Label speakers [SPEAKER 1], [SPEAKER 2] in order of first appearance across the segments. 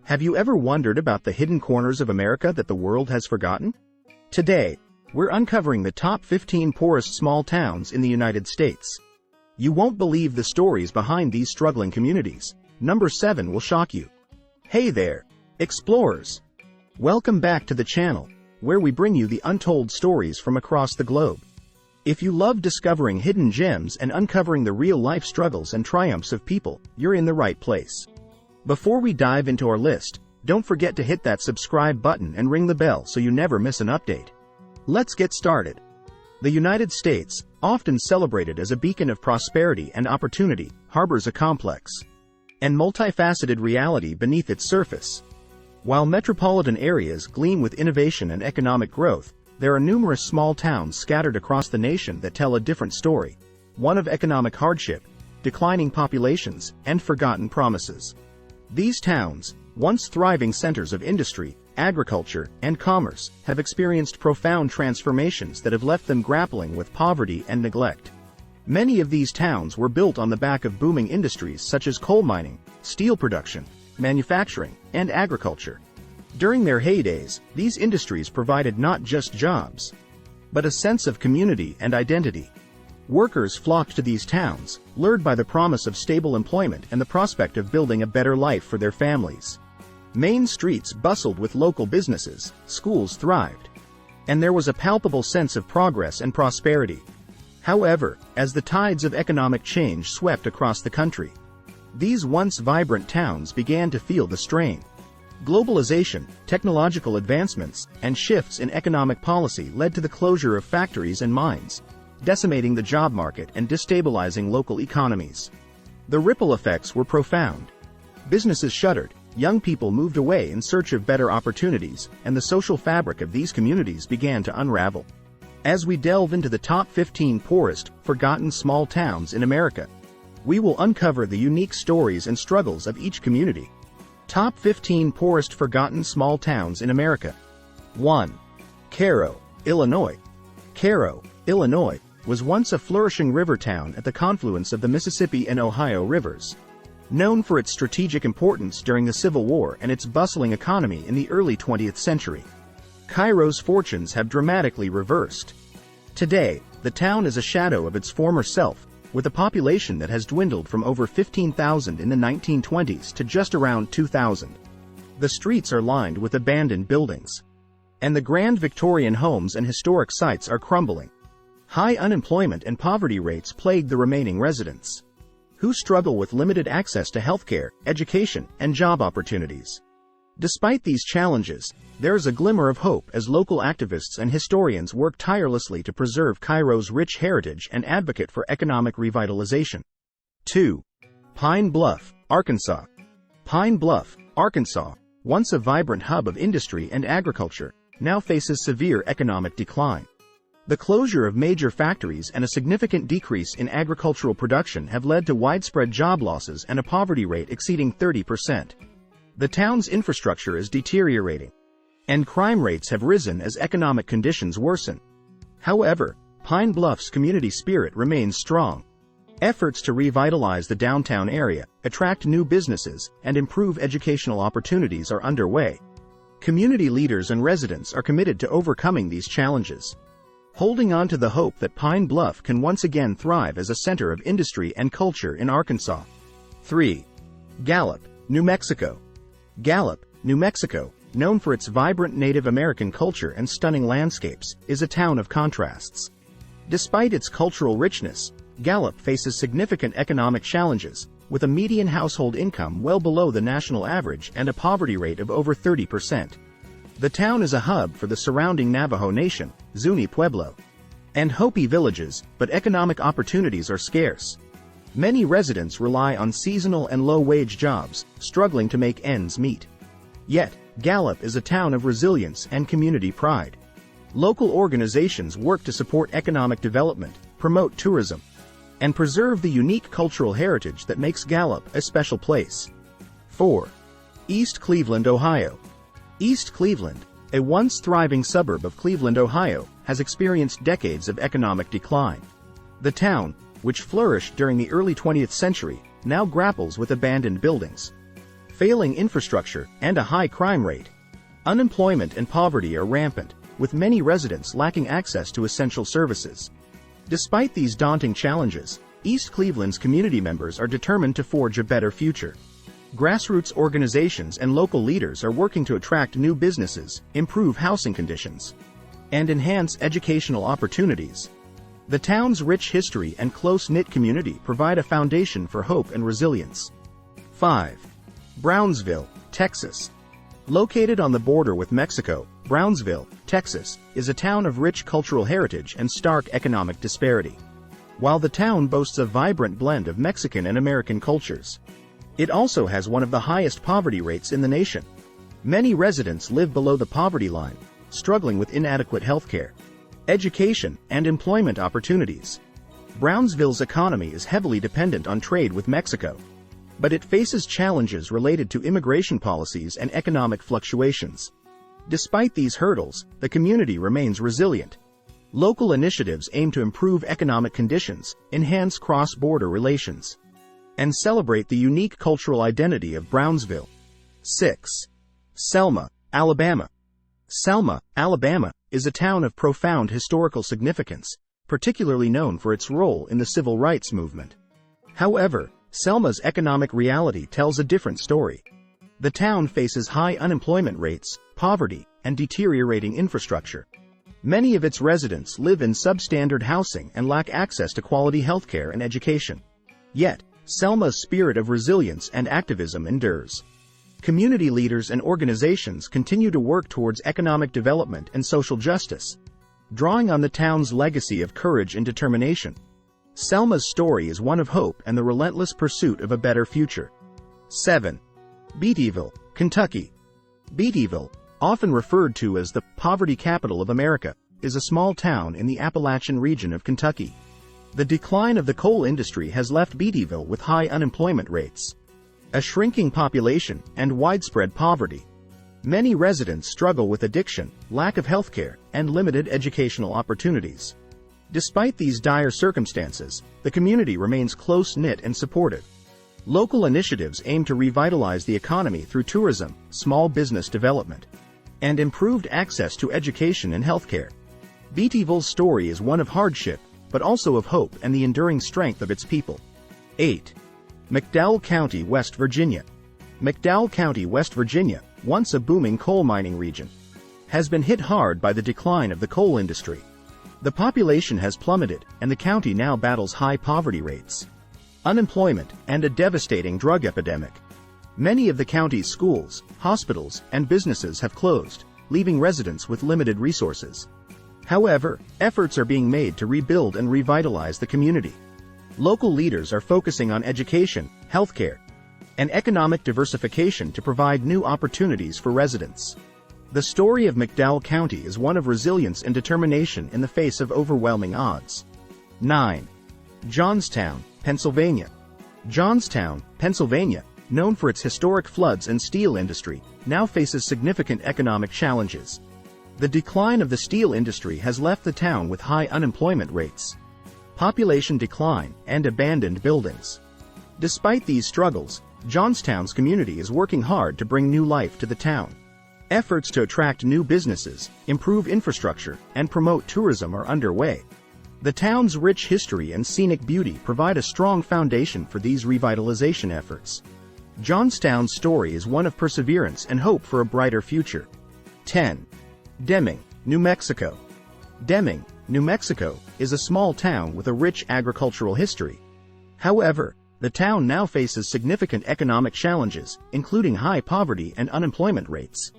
[SPEAKER 1] Have you ever wondered about the hidden corners of America that the world has forgotten? Today, we're uncovering the top 15 poorest small towns in the United States. You won't believe the stories behind these struggling communities. Number 7 will shock you. Hey there, explorers! Welcome back to the channel, where we bring you the untold stories from across the globe. If you love discovering hidden gems and uncovering the real-life struggles and triumphs of people, you're in the right place. Before we dive into our list, don't forget to hit that subscribe button and ring the bell so you never miss an update. Let's get started. The United States, often celebrated as a beacon of prosperity and opportunity, harbors a complex and multifaceted reality beneath its surface. While metropolitan areas gleam with innovation and economic growth, there are numerous small towns scattered across the nation that tell a different story, one of economic hardship, declining populations, and forgotten promises. These towns, once thriving centers of industry, agriculture, and commerce, have experienced profound transformations that have left them grappling with poverty and neglect. Many of these towns were built on the back of booming industries such as coal mining, steel production, manufacturing, and agriculture. During their heydays, these industries provided not just jobs, but a sense of community and identity. Workers flocked to these towns, lured by the promise of stable employment and the prospect of building a better life for their families. Main streets bustled with local businesses, schools thrived, and there was a palpable sense of progress and prosperity. However, as the tides of economic change swept across the country, these once vibrant towns began to feel the strain. Globalization, technological advancements, and shifts in economic policy led to the closure of factories and mines, decimating the job market and destabilizing local economies. The ripple effects were profound. Businesses shuttered, young people moved away in search of better opportunities, and the social fabric of these communities began to unravel. As we delve into the top 15 poorest, forgotten small towns in America, we will uncover the unique stories and struggles of each community. Top 15 Poorest Forgotten Small Towns in America. 1. Cairo, Illinois. Cairo, Illinois, was once a flourishing river town at the confluence of the Mississippi and Ohio rivers. Known for its strategic importance during the Civil War and its bustling economy in the early 20th century, Cairo's fortunes have dramatically reversed. Today, the town is a shadow of its former self, with a population that has dwindled from over 15,000 in the 1920s to just around 2,000. The streets are lined with abandoned buildings, and the grand Victorian homes and historic sites are crumbling. High unemployment and poverty rates plague the remaining residents, who struggle with limited access to healthcare, education, and job opportunities. Despite these challenges, there is a glimmer of hope as local activists and historians work tirelessly to preserve Cairo's rich heritage and advocate for economic revitalization. 2. Pine Bluff, Arkansas. Pine Bluff, Arkansas, once a vibrant hub of industry and agriculture, now faces severe economic decline. The closure of major factories and a significant decrease in agricultural production have led to widespread job losses and a poverty rate exceeding 30%. The town's infrastructure is deteriorating, and crime rates have risen as economic conditions worsen. However, Pine Bluff's community spirit remains strong. Efforts to revitalize the downtown area, attract new businesses, and improve educational opportunities are underway. Community leaders and residents are committed to overcoming these challenges, holding on to the hope that Pine Bluff can once again thrive as a center of industry and culture in Arkansas. 3. Gallup, New Mexico. Gallup, New Mexico, known for its vibrant Native American culture and stunning landscapes, is a town of contrasts. Despite its cultural richness, Gallup faces significant economic challenges, with a median household income well below the national average and a poverty rate of over 30%. The town is a hub for the surrounding Navajo Nation, Zuni Pueblo, and Hopi villages, but economic opportunities are scarce. Many residents rely on seasonal and low-wage jobs, struggling to make ends meet. Yet, Gallup is a town of resilience and community pride. Local organizations work to support economic development, promote tourism, and preserve the unique cultural heritage that makes Gallup a special place. 4. East Cleveland, Ohio. East Cleveland, a once thriving suburb of Cleveland, Ohio, has experienced decades of economic decline. The town, which flourished during the early 20th century, now grapples with abandoned buildings, failing infrastructure, and a high crime rate. Unemployment and poverty are rampant, with many residents lacking access to essential services. Despite these daunting challenges, East Cleveland's community members are determined to forge a better future. Grassroots organizations and local leaders are working to attract new businesses, improve housing conditions, and enhance educational opportunities. The town's rich history and close-knit community provide a foundation for hope and resilience. 5. Brownsville, Texas. Located on the border with Mexico, Brownsville, Texas, is a town of rich cultural heritage and stark economic disparity. While the town boasts a vibrant blend of Mexican and American cultures, it also has one of the highest poverty rates in the nation. Many residents live below the poverty line, struggling with inadequate health care, education, and employment opportunities. Brownsville's economy is heavily dependent on trade with Mexico, but it faces challenges related to immigration policies and economic fluctuations. Despite these hurdles, the community remains resilient. Local initiatives aim to improve economic conditions, enhance cross-border relations, and celebrate the unique cultural identity of Brownsville. 6. Selma, Alabama. Selma, Alabama, is a town of profound historical significance, particularly known for its role in the civil rights movement. However, Selma's economic reality tells a different story. The town faces high unemployment rates, poverty, and deteriorating infrastructure. Many of its residents live in substandard housing and lack access to quality healthcare and education. Yet, Selma's spirit of resilience and activism endures. Community leaders and organizations continue to work towards economic development and social justice, drawing on the town's legacy of courage and determination. Selma's story is one of hope and the relentless pursuit of a better future. 7. Beattyville, Kentucky. Beattyville, often referred to as the poverty capital of America, is a small town in the Appalachian region of Kentucky. The decline of the coal industry has left Beattyville with high unemployment rates, a shrinking population, and widespread poverty. Many residents struggle with addiction, lack of healthcare, and limited educational opportunities. Despite these dire circumstances, the community remains close-knit and supportive. Local initiatives aim to revitalize the economy through tourism, small business development, and improved access to education and healthcare. Beattyville's story is one of hardship, but also of hope and the enduring strength of its people. 8. McDow County, West Virginia. McDow County, West Virginia, once a booming coal mining region, has been hit hard by the decline of the coal industry. The population has plummeted, and the county now battles high poverty rates, unemployment, and a devastating drug epidemic. Many of the county's schools, hospitals, and businesses have closed, leaving residents with limited resources. However, efforts are being made to rebuild and revitalize the community. Local leaders are focusing on education, healthcare, and economic diversification to provide new opportunities for residents. The story of McDowell County is one of resilience and determination in the face of overwhelming odds. 9. Johnstown, Pennsylvania. Johnstown, Pennsylvania, known for its historic floods and steel industry, now faces significant economic challenges. The decline of the steel industry has left the town with high unemployment rates, population decline, and abandoned buildings. Despite these struggles, Johnstown's community is working hard to bring new life to the town. Efforts to attract new businesses, improve infrastructure, and promote tourism are underway. The town's rich history and scenic beauty provide a strong foundation for these revitalization efforts. Johnstown's story is one of perseverance and hope for a brighter future. 10. Deming, New Mexico. Deming, New Mexico, is a small town with a rich agricultural history. However, the town now faces significant economic challenges, including high poverty and unemployment rates.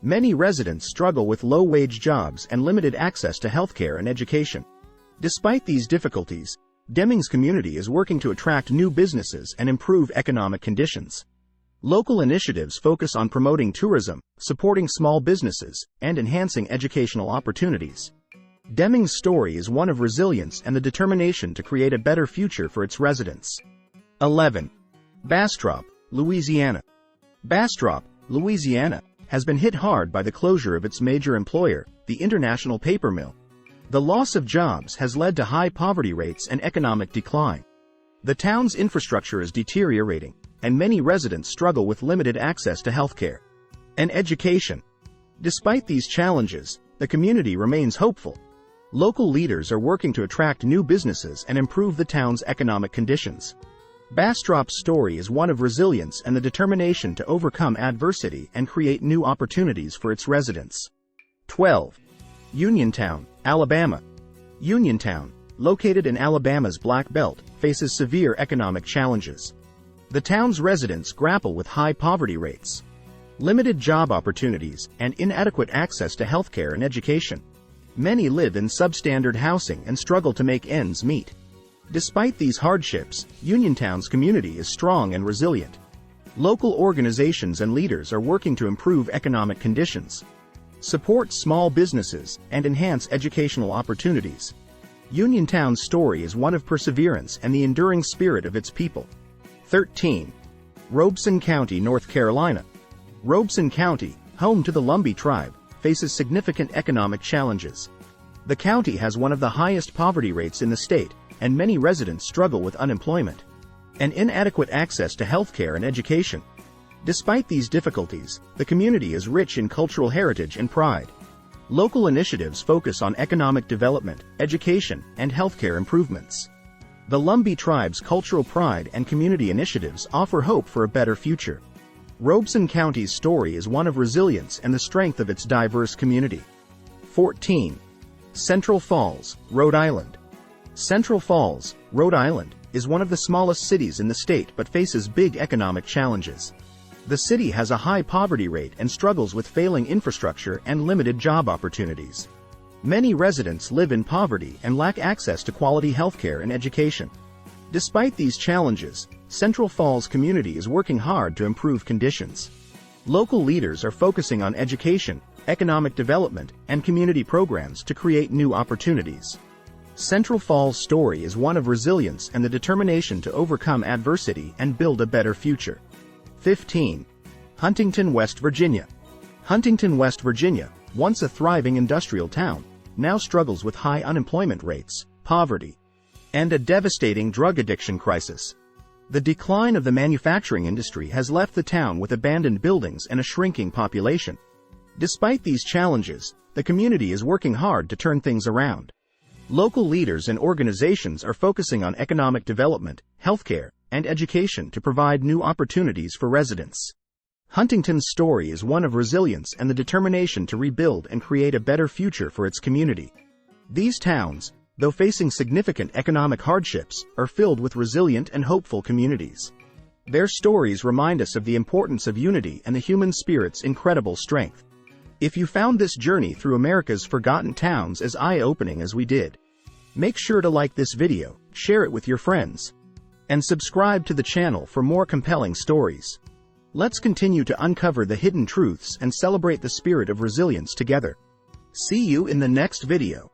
[SPEAKER 1] Many residents struggle with low-wage jobs and limited access to healthcare and education. Despite these difficulties, Deming's community is working to attract new businesses and improve economic conditions. Local initiatives focus on promoting tourism, supporting small businesses, and enhancing educational opportunities. Deming's story is one of resilience and the determination to create a better future for its residents. 11. Bastrop, Louisiana. Bastrop, Louisiana, has been hit hard by the closure of its major employer, the International Paper Mill. The loss of jobs has led to high poverty rates and economic decline. The town's infrastructure is deteriorating, and many residents struggle with limited access to healthcare and education. Despite these challenges, the community remains hopeful. Local leaders are working to attract new businesses and improve the town's economic conditions. Bastrop's story is one of resilience and the determination to overcome adversity and create new opportunities for its residents. 12. Uniontown, Alabama. Uniontown, located in Alabama's Black Belt, faces severe economic challenges. The town's residents grapple with high poverty rates, limited job opportunities, and inadequate access to healthcare and education. Many live in substandard housing and struggle to make ends meet. Despite these hardships, Uniontown's community is strong and resilient. Local organizations and leaders are working to improve economic conditions, support small businesses, and enhance educational opportunities. Uniontown's story is one of perseverance and the enduring spirit of its people. 13. Robeson County, North Carolina. Robeson County, home to the Lumbee tribe, faces significant economic challenges. The county has one of the highest poverty rates in the state, and many residents struggle with unemployment and inadequate access to healthcare and education. Despite these difficulties, the community is rich in cultural heritage and pride. Local initiatives focus on economic development, education, and healthcare improvements. The Lumbee tribe's cultural pride and community initiatives offer hope for a better future. Robeson County's story is one of resilience and the strength of its diverse community. 14. Central Falls, Rhode Island. Central Falls, Rhode Island, is one of the smallest cities in the state but faces big economic challenges. The city has a high poverty rate and struggles with failing infrastructure and limited job opportunities. Many residents live in poverty and lack access to quality healthcare and education. Despite these challenges, Central Falls community is working hard to improve conditions. Local leaders are focusing on education, economic development, and community programs to create new opportunities. Central Falls' story is one of resilience and the determination to overcome adversity and build a better future. 15. Huntington, West Virginia. Huntington, West Virginia, once a thriving industrial town, now struggles with high unemployment rates, poverty, and a devastating drug addiction crisis. The decline of the manufacturing industry has left the town with abandoned buildings and a shrinking population. Despite these challenges, the community is working hard to turn things around. Local leaders and organizations are focusing on economic development, healthcare, and education to provide new opportunities for residents. Huntington's story is one of resilience and the determination to rebuild and create a better future for its community. These towns, though facing significant economic hardships, are filled with resilient and hopeful communities. Their stories remind us of the importance of unity and the human spirit's incredible strength. If you found this journey through America's forgotten towns as eye-opening as we did, make sure to like this video, share it with your friends, and subscribe to the channel for more compelling stories. Let's continue to uncover the hidden truths and celebrate the spirit of resilience together. See you in the next video.